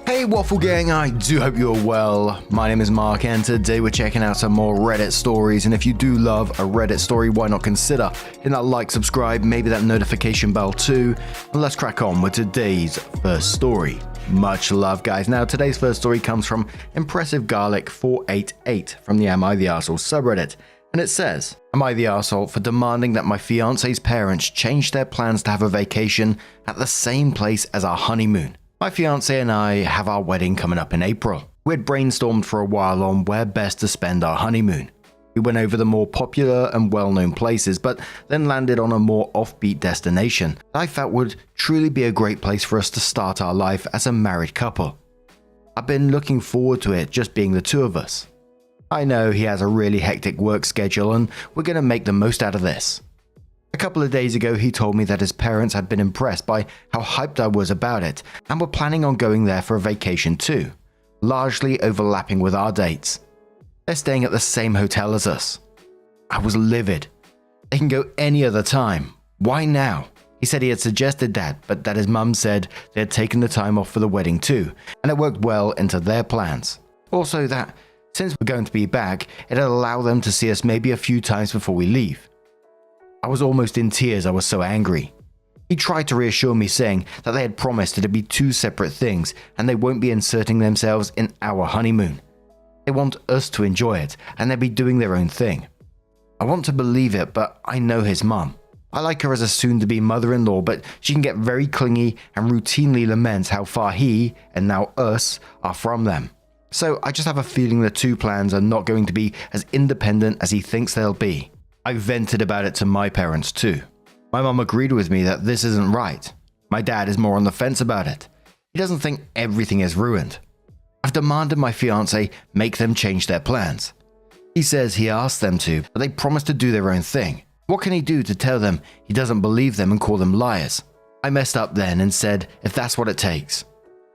Hey Waffle Gang, I do hope you're well. My name is Mark and today we're checking out some more Reddit stories, and if you do love a Reddit story, why not consider hitting that like, subscribe, maybe that notification bell too, and let's crack on with today's first story. Much love guys. Now today's first story comes from Impressive Garlic 488 from the Am I the Arsehole subreddit, and it says, am I the arsehole for demanding that my fiance's parents change their plans to have a vacation at the same place as our honeymoon? My fiance and I have our wedding coming up in April. We had brainstormed for a while on where best to spend our honeymoon. We went over the more popular and well-known places, but then landed on a more offbeat destination that I felt would truly be a great place for us to start our life as a married couple. I've been looking forward to it just being the two of us. I know he has a really hectic work schedule and we're going to make the most out of this. A couple of days ago, he told me that his parents had been impressed by how hyped I was about it and were planning on going there for a vacation too, largely overlapping with our dates. They're staying at the same hotel as us. I was livid. They can go any other time. Why now? He said he had suggested that, but that his mum said they had taken the time off for the wedding too, and it worked well into their plans. Also that, since we're going to be back, it'd allow them to see us maybe a few times before we leave. I was almost in tears, I was so angry. He tried to reassure me saying that they had promised it'd be two separate things and they won't be inserting themselves in our honeymoon. They want us to enjoy it and they'll be doing their own thing. I want to believe it, but I know his mum. I like her as a soon-to-be mother-in-law, but she can get very clingy and routinely laments how far he, and now us, are from them. So I just have a feeling the two plans are not going to be as independent as he thinks they'll be. I vented about it to my parents too. My mum agreed with me that this isn't right. My dad is more on the fence about it. He doesn't think everything is ruined. I've demanded my fiance make them change their plans. He says he asked them to, but they promised to do their own thing. What can he do to tell them he doesn't believe them and call them liars? I messed up then and said if that's what it takes.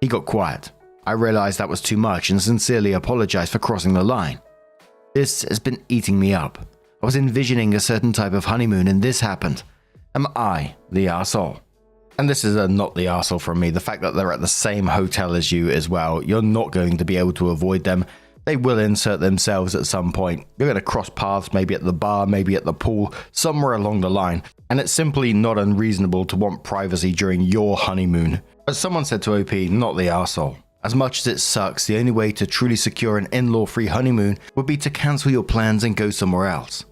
He got quiet. I realized that was too much and sincerely apologized for crossing the line. This has been eating me up. I was envisioning a certain type of honeymoon and this happened. Am I the arsehole? And this is a not the arsehole from me. The fact that they're at the same hotel as you as well, you're not going to be able to avoid them. They will insert themselves at some point. You're going to cross paths maybe at the bar, maybe at the pool, somewhere along the line. And it's simply not unreasonable to want privacy during your honeymoon. As someone said to OP, not the arsehole. As much as it sucks, the only way to truly secure an in-law-free honeymoon would be to cancel your plans and go somewhere else.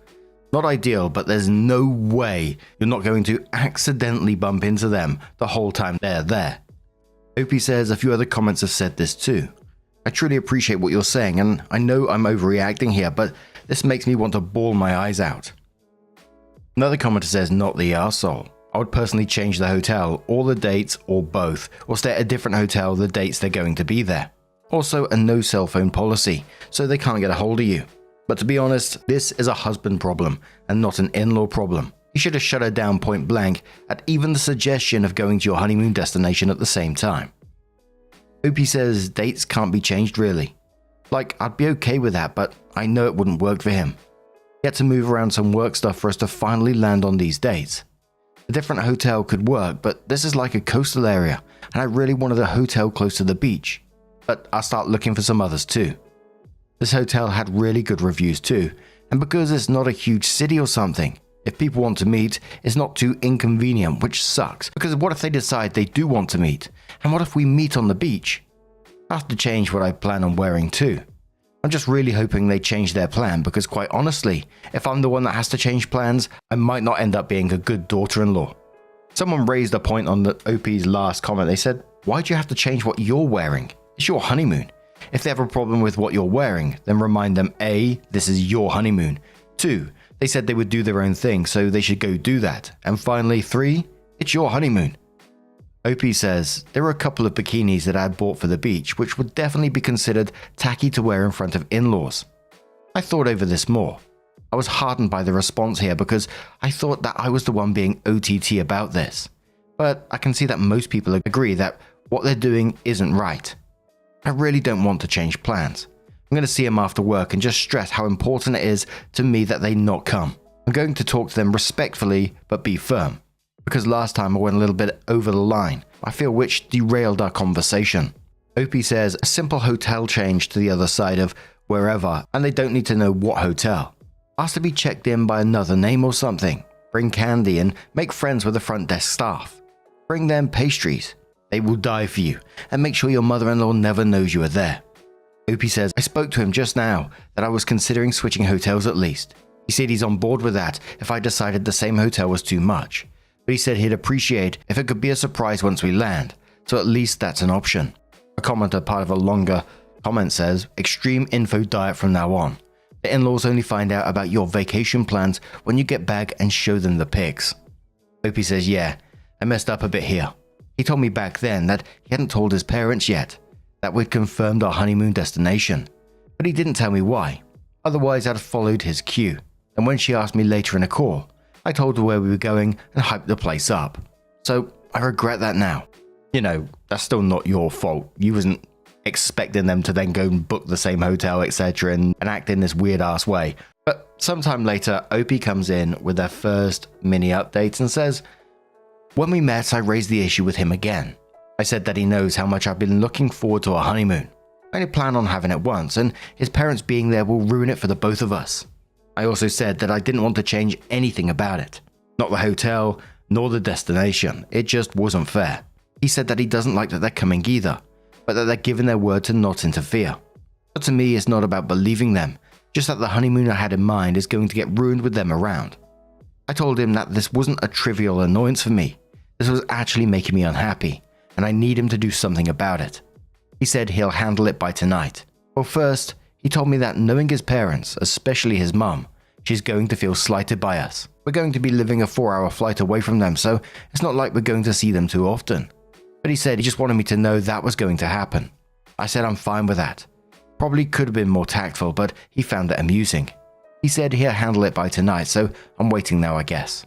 Not ideal, but there's no way you're not going to accidentally bump into them the whole time they're there. Opie says a few other comments have said this too. I truly appreciate what you're saying, and I know I'm overreacting here, but this makes me want to bawl my eyes out. Another commenter says not the arsehole. I would personally change the hotel, or the dates, or both, or stay at a different hotel the dates they're going to be there. Also a no cell phone policy, so they can't get a hold of you. But to be honest, this is a husband problem and not an in-law problem. You should have shut her down point blank at even the suggestion of going to your honeymoon destination at the same time. Opie says dates can't be changed really. Like, I'd be okay with that, but I know it wouldn't work for him. He had to move around some work stuff for us to finally land on these dates. A different hotel could work, but this is like a coastal area, and I really wanted a hotel close to the beach. But I'll start looking for some others too. This hotel had really good reviews too, and because it's not a huge city or something, if people want to meet, it's not too inconvenient, which sucks, because what if they decide they do want to meet? And what if we meet on the beach? I have to change what I plan on wearing too. I'm just really hoping they change their plan, because quite honestly, if I'm the one that has to change plans, I might not end up being a good daughter-in-law. Someone raised a point on the OP's last comment. They said, why do you have to change what you're wearing? It's your honeymoon. If they have a problem with what you're wearing, then remind them A, this is your honeymoon. 2, they said they would do their own thing, so they should go do that. And finally, 3, it's your honeymoon. OP says, there were a couple of bikinis that I had bought for the beach, which would definitely be considered tacky to wear in front of in-laws. I thought over this more. I was heartened by the response here because I thought that I was the one being OTT about this. But I can see that most people agree that what they're doing isn't right. I really don't want to change plans. I'm going to see them after work and just stress how important it is to me that they not come. I'm going to talk to them respectfully, but be firm. Because last time I went a little bit over the line, I feel, which derailed our conversation. Opie says a simple hotel change to the other side of wherever, and they don't need to know what hotel. Ask to be checked in by another name or something. Bring candy and make friends with the front desk staff. Bring them pastries. They will die for you, and make sure your mother-in-law never knows you are there. Opie says, I spoke to him just now that I was considering switching hotels at least. He said he's on board with that if I decided the same hotel was too much. But he said he'd appreciate if it could be a surprise once we land, so at least that's an option. A commenter part of a longer comment says, extreme info diet from now on. The in-laws only find out about your vacation plans when you get back and show them the pics. Opie says, yeah, I messed up a bit here. He told me back then that he hadn't told his parents yet, that we'd confirmed our honeymoon destination, but he didn't tell me why. Otherwise, I'd have followed his cue. And when she asked me later in a call, I told her where we were going and hyped the place up. So I regret that now. You know, that's still not your fault. You wasn't expecting them to then go and book the same hotel, etc. and act in this weird ass way. But sometime later, Opie comes in with their first mini update and says, when we met, I raised the issue with him again. I said that he knows how much I've been looking forward to our honeymoon. I only plan on having it once, and his parents being there will ruin it for the both of us. I also said that I didn't want to change anything about it. Not the hotel, nor the destination. It just wasn't fair. He said that he doesn't like that they're coming either, but that they're giving their word to not interfere. But to me, it's not about believing them, just that the honeymoon I had in mind is going to get ruined with them around. I told him that this wasn't a trivial annoyance for me. This was actually making me unhappy, and I need him to do something about it. He said he'll handle it by tonight. Well, first, he told me that knowing his parents, especially his mum, she's going to feel slighted by us. We're going to be living a 4-hour flight away from them, so it's not like we're going to see them too often. But he said he just wanted me to know that was going to happen. I said I'm fine with that. Probably could have been more tactful, but he found it amusing. He said he'll handle it by tonight, so I'm waiting now, I guess.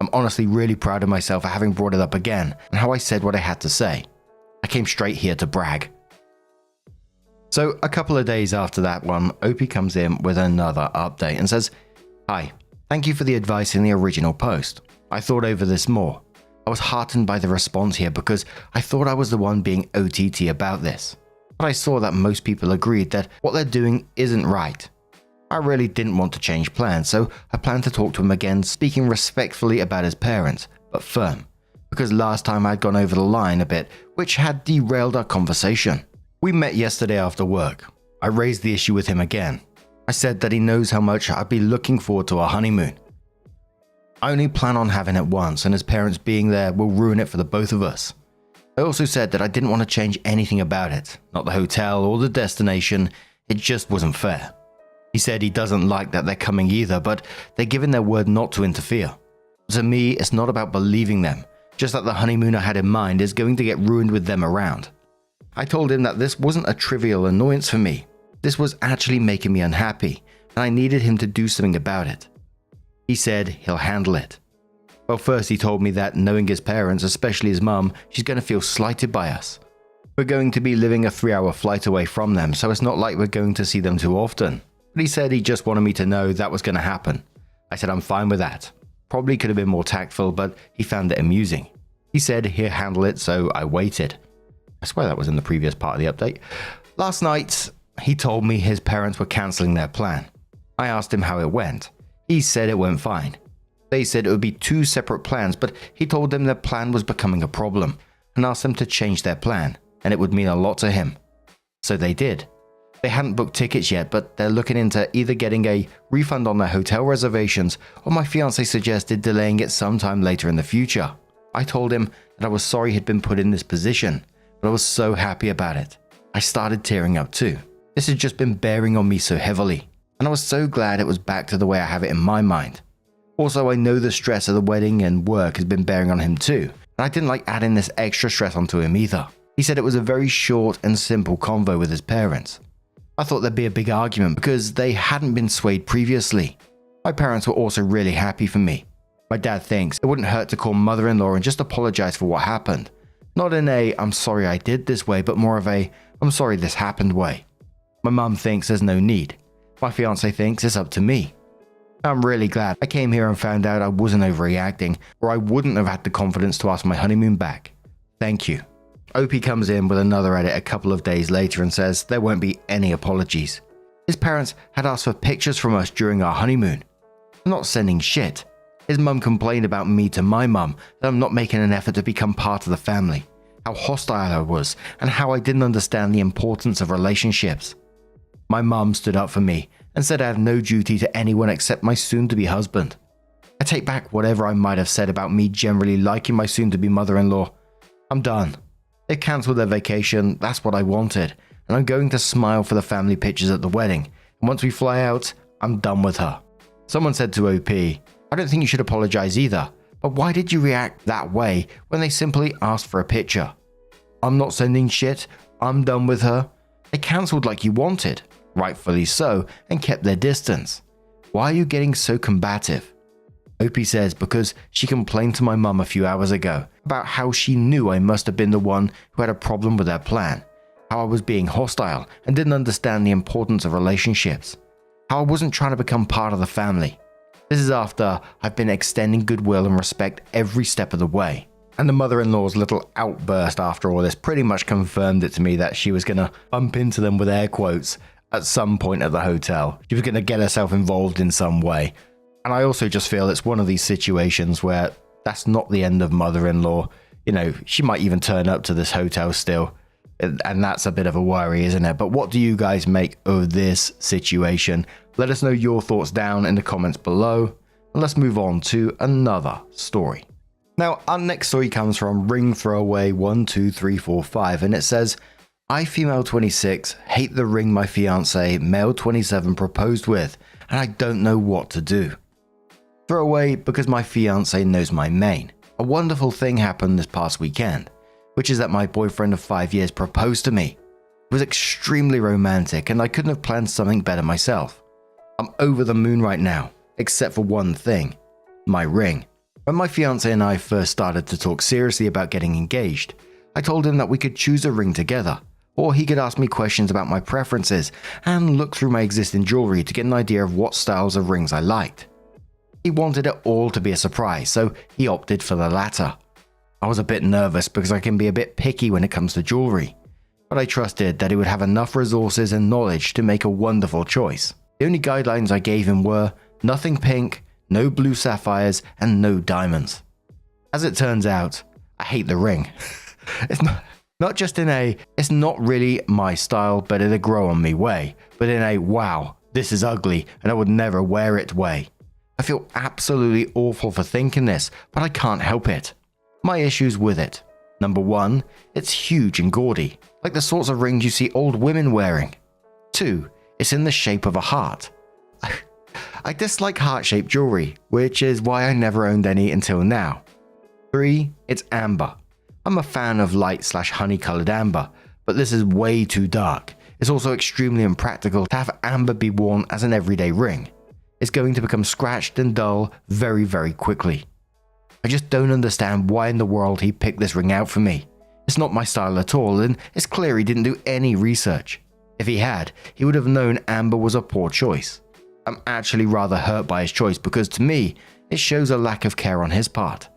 I'm honestly really proud of myself for having brought it up again and how I said what I had to say. I came straight here to brag. So a couple of days after that one, Opie comes in with another update and says, hi, thank you for the advice in the original post. I thought over this more. I was heartened by the response here because I thought I was the one being OTT about this. But I saw that most people agreed that what they're doing isn't right. I really didn't want to change plans, so I planned to talk to him again, speaking respectfully about his parents, but firm, because last time I'd gone over the line a bit, which had derailed our conversation. We met yesterday after work. I raised the issue with him again. I said that he knows how much I'd be looking forward to our honeymoon. I only plan on having it once, and his parents being there will ruin it for the both of us. I also said that I didn't want to change anything about it, not the hotel or the destination, it just wasn't fair. He said he doesn't like that they're coming either, but they're giving their word not to interfere. To me, it's not about believing them, just that the honeymoon I had in mind is going to get ruined with them around. I told him that this wasn't a trivial annoyance for me. This was actually making me unhappy, and I needed him to do something about it. He said he'll handle it. Well, first he told me that knowing his parents, especially his mum, she's going to feel slighted by us. We're going to be living a 3-hour flight away from them, so it's not like we're going to see them too often. But he said he just wanted me to know that was going to happen. I said I'm fine with that. Probably could have been more tactful, but he found it amusing. He said he'll handle it, so I waited. I swear that was in the previous part of the update. Last night, he told me his parents were cancelling their plan. I asked him how it went. He said it went fine. They said it would be 2 separate plans, but he told them their plan was becoming a problem and asked them to change their plan, and it would mean a lot to him. So they did. They hadn't booked tickets yet, but they're looking into either getting a refund on their hotel reservations, or my fiance suggested delaying it sometime later in the future. I told him that I was sorry he'd been put in this position, but I was so happy about it. I started tearing up too. This had just been bearing on me so heavily, and I was so glad it was back to the way I have it in my mind. Also, I know the stress of the wedding and work has been bearing on him too, and I didn't like adding this extra stress onto him either. He said it was a very short and simple convo with his parents. I thought there'd be a big argument because they hadn't been swayed previously. My parents were also really happy for me. My dad thinks it wouldn't hurt to call mother-in-law and just apologize for what happened. Not in a I'm sorry I did this way, but more of a I'm sorry this happened way. My mum thinks there's no need. My fiance thinks it's up to me. I'm really glad I came here and found out I wasn't overreacting, or I wouldn't have had the confidence to ask my honeymoon back. Thank you. OP comes in with another edit a couple of days later and says there won't be any apologies. His parents had asked for pictures from us during our honeymoon. I'm not sending shit. His mum complained about me to my mum that I'm not making an effort to become part of the family, how hostile I was, and how I didn't understand the importance of relationships. My mum stood up for me and said I have no duty to anyone except my soon-to-be husband. I take back whatever I might have said about me generally liking my soon-to-be mother-in-law. I'm done. They cancelled their vacation, that's what I wanted, and I'm going to smile for the family pictures at the wedding, and once we fly out, I'm done with her. Someone said to OP, I don't think you should apologize either, but why did you react that way when they simply asked for a picture? I'm not sending shit, I'm done with her. They cancelled like you wanted, rightfully so, and kept their distance. Why are you getting so combative? OP says because she complained to my mum a few hours ago about how she knew I must have been the one who had a problem with their plan, how I was being hostile and didn't understand the importance of relationships, how I wasn't trying to become part of the family. This is after I've been extending goodwill and respect every step of the way. And the mother-in-law's little outburst after all this pretty much confirmed it to me that she was going to bump into them with air quotes at some point at the hotel. She was going to get herself involved in some way. And I also just feel it's one of these situations where that's not the end of mother-in-law. You know, she might even turn up to this hotel still. And that's a bit of a worry, isn't it? But what do you guys make of this situation? Let us know your thoughts down in the comments below. And let's move on to another story. Now, our next story comes from Ring Throwaway 12345, and it says, I, female 26, hate the ring my fiance, male 27, proposed with, and I don't know what to do. Throwaway because my fiance knows my main. A wonderful thing happened this past weekend, which is that my boyfriend of 5 years proposed to me. It was extremely romantic, and I couldn't have planned something better myself. I'm over the moon right now, except for one thing, my ring. When my fiance and I first started to talk seriously about getting engaged, I told him that we could choose a ring together, or he could ask me questions about my preferences and look through my existing jewelry to get an idea of what styles of rings I liked. He wanted it all to be a surprise, so he opted for the latter. I was a bit nervous because I can be a bit picky when it comes to jewelry, but I trusted that he would have enough resources and knowledge to make a wonderful choice. The only guidelines I gave him were nothing pink, no blue sapphires, and no diamonds. As it turns out, I hate the ring. It's not just in a, it's not really my style, but in a grow on me way, but in a, wow, this is ugly and I would never wear it way. I feel absolutely awful for thinking this, but I can't help it. My issues with it. Number one, it's huge and gaudy, like the sorts of rings you see old women wearing. 2, it's in the shape of a heart. I dislike heart-shaped jewelry, which is why I never owned any until now. 3, it's amber. I'm a fan of light/honey-colored amber, but this is way too dark. It's also extremely impractical to have amber be worn as an everyday ring. It's going to become scratched and dull very, very quickly. I just don't understand why in the world he picked this ring out for me. It's not my style at all, and it's clear he didn't do any research. If he had, he would have known amber was a poor choice. I'm actually rather hurt by his choice because to me, it shows a lack of care on his part.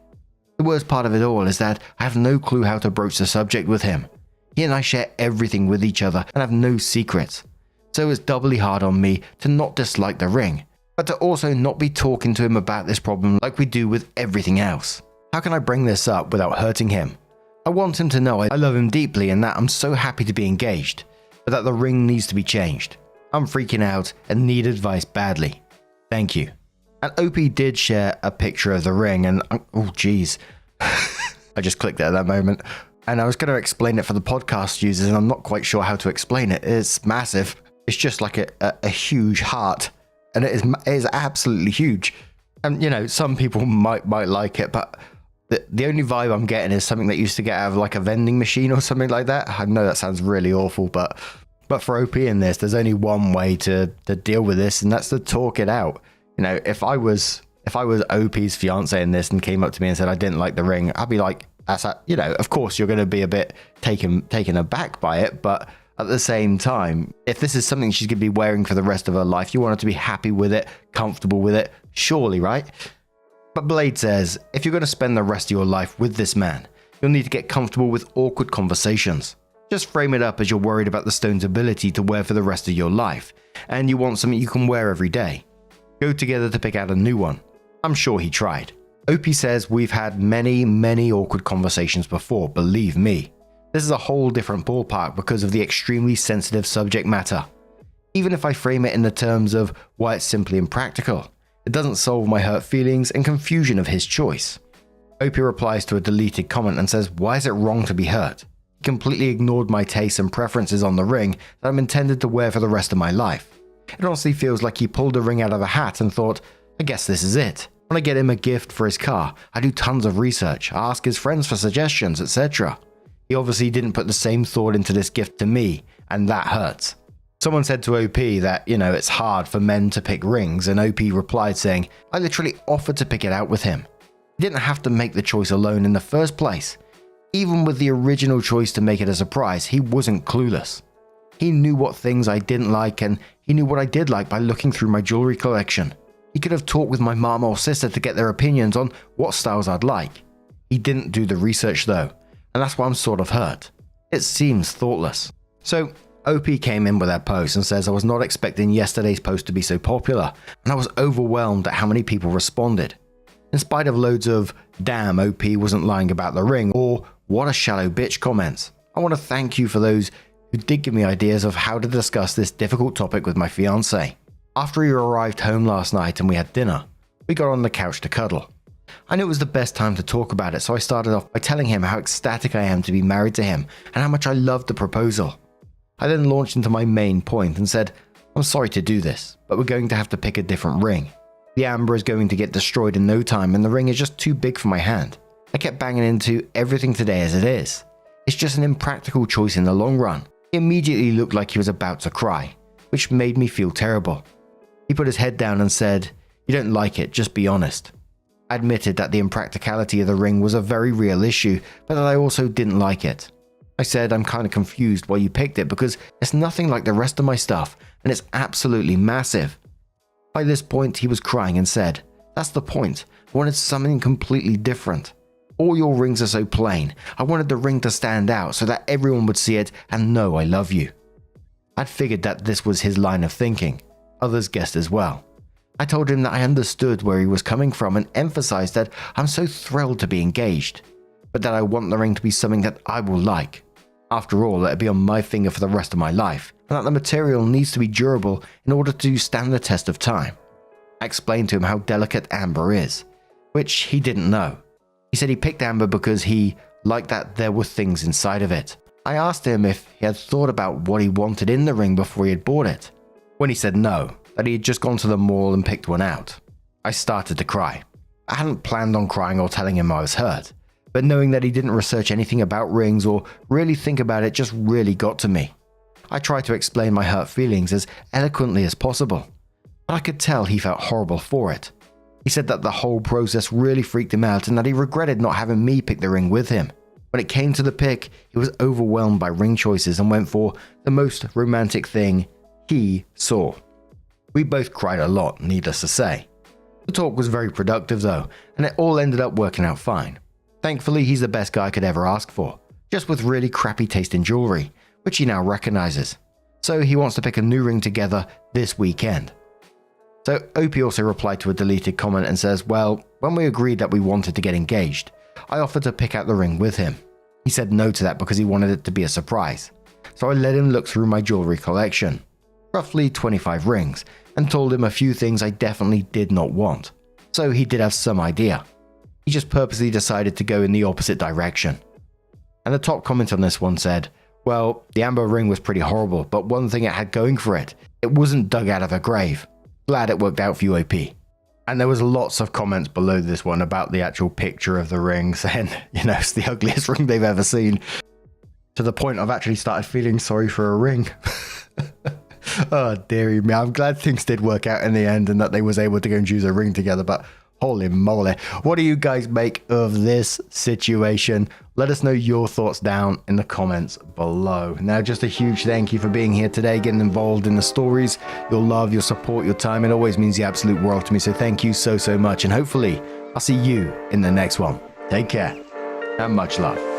The worst part of it all is that I have no clue how to broach the subject with him. He and I share everything with each other and have no secrets. So it's doubly hard on me to not dislike the ring, but to also not be talking to him about this problem like we do with everything else. How can I bring this up without hurting him? I want him to know I love him deeply and that I'm so happy to be engaged, but that the ring needs to be changed. I'm freaking out and need advice badly. Thank you. And OP did share a picture of the ring and oh geez, I just clicked it at that moment. And I was going to explain it for the podcast users and I'm not quite sure how to explain it. It's massive. It's just like a huge heart. And it is absolutely huge. And, you know, some people might like it, but the only vibe I'm getting is something that used to get out of like a vending machine or something like that. I know that sounds really awful, but for OP in this, there's only one way to deal with this, and that's to talk it out. You know, if I was OP's fiance in this and came up to me and said I didn't like the ring, I'd be like, you know, of course you're going to be a bit taken aback by it, but at the same time, if this is something she's going to be wearing for the rest of her life, you want her to be happy with it, comfortable with it, surely, right? But Blade says, if you're going to spend the rest of your life with this man, You'll need to get comfortable with awkward conversations. Just frame it up as you're worried about the stone's ability to wear for the rest of your life, and you want something you can wear every day. Go together to pick out a new one. I'm sure he tried. OP says we've had many awkward conversations before, believe me. This is a whole different ballpark because of the extremely sensitive subject matter. Even if I frame it in the terms of why it's simply impractical, it doesn't solve my hurt feelings and confusion of his choice. OP replies to a deleted comment and says, why is it wrong to be hurt? He completely ignored my tastes and preferences on the ring that I'm intended to wear for the rest of my life. It honestly feels like he pulled a ring out of a hat and thought, I guess this is it. When I get him a gift for his car, I do tons of research, I ask his friends for suggestions, etc. He obviously didn't put the same thought into this gift to me, and that hurts. Someone said to OP that, it's hard for men to pick rings, and OP replied saying, I literally offered to pick it out with him. He didn't have to make the choice alone in the first place. Even with the original choice to make it a surprise, he wasn't clueless. He knew what things I didn't like, and he knew what I did like by looking through my jewelry collection. He could have talked with my mom or sister to get their opinions on what styles I'd like. He didn't do the research though, and that's why I'm sort of hurt. It seems thoughtless. So OP came in with that post and says I was not expecting yesterday's post to be so popular, and I was overwhelmed at how many people responded. In spite of loads of damn OP wasn't lying about the ring or what a shallow bitch comments, I want to thank you for those who did give me ideas of how to discuss this difficult topic with my fiance. After he arrived home last night and we had dinner, we got on the couch to cuddle. I knew it was the best time to talk about it, so I started off by telling him how ecstatic I am to be married to him and how much I loved the proposal. I then launched into my main point and said, I'm sorry to do this, but we're going to have to pick a different ring. The amber is going to get destroyed in no time and the ring is just too big for my hand. I kept banging into everything today as it is. It's just an impractical choice in the long run. He immediately looked like he was about to cry, which made me feel terrible. He put his head down and said, you don't like it, just be honest. I admitted that the impracticality of the ring was a very real issue, but that I also didn't like it. I said I'm kind of confused why you picked it because it's nothing like the rest of my stuff and it's absolutely massive. By this point he was crying and said, that's the point, I wanted something completely different. All your rings are so plain, I wanted the ring to stand out so that everyone would see it and know I love you. I'd figured that this was his line of thinking. Others guessed as well. I told him that I understood where he was coming from and emphasized that I'm so thrilled to be engaged, but that I want the ring to be something that I will like. After all, it'll be on my finger for the rest of my life, and that the material needs to be durable in order to stand the test of time. I explained to him how delicate amber is, which he didn't know. He said he picked amber because he liked that there were things inside of it. I asked him if he had thought about what he wanted in the ring before he had bought it. When he said no, that he had just gone to the mall and picked one out, I started to cry. I hadn't planned on crying or telling him I was hurt, but knowing that he didn't research anything about rings or really think about it just really got to me. I tried to explain my hurt feelings as eloquently as possible, but I could tell he felt horrible for it. He said that the whole process really freaked him out and that he regretted not having me pick the ring with him. When it came to the pick, he was overwhelmed by ring choices and went for the most romantic thing he saw. We both cried a lot, needless to say. The talk was very productive though, and it all ended up working out fine. Thankfully, he's the best guy I could ever ask for, just with really crappy taste in jewelry, which he now recognizes. So he wants to pick a new ring together this weekend. So OP also replied to a deleted comment and says, well, when we agreed that we wanted to get engaged, I offered to pick out the ring with him. He said no to that because he wanted it to be a surprise. So I let him look through my jewelry collection, roughly 25 rings, and told him a few things I definitely did not want. So he did have some idea. He just purposely decided to go in the opposite direction. And the top comment on this one said, well, the amber ring was pretty horrible, but one thing it had going for it, it wasn't dug out of a grave. Glad it worked out for you, OP. And there was lots of comments below this one about the actual picture of the ring, saying, it's the ugliest ring they've ever seen. To the point I've actually started feeling sorry for a ring. Oh, dearie me. I'm glad things did work out in the end and that they was able to go and choose a ring together, but holy moly. What do you guys make of this situation? Let us know your thoughts down in the comments below. Now, just a huge thank you for being here today, getting involved in the stories. Your love, your support, your time, it always means the absolute world to me. So thank you so much. And hopefully I'll see you in the next one. Take care. and much love.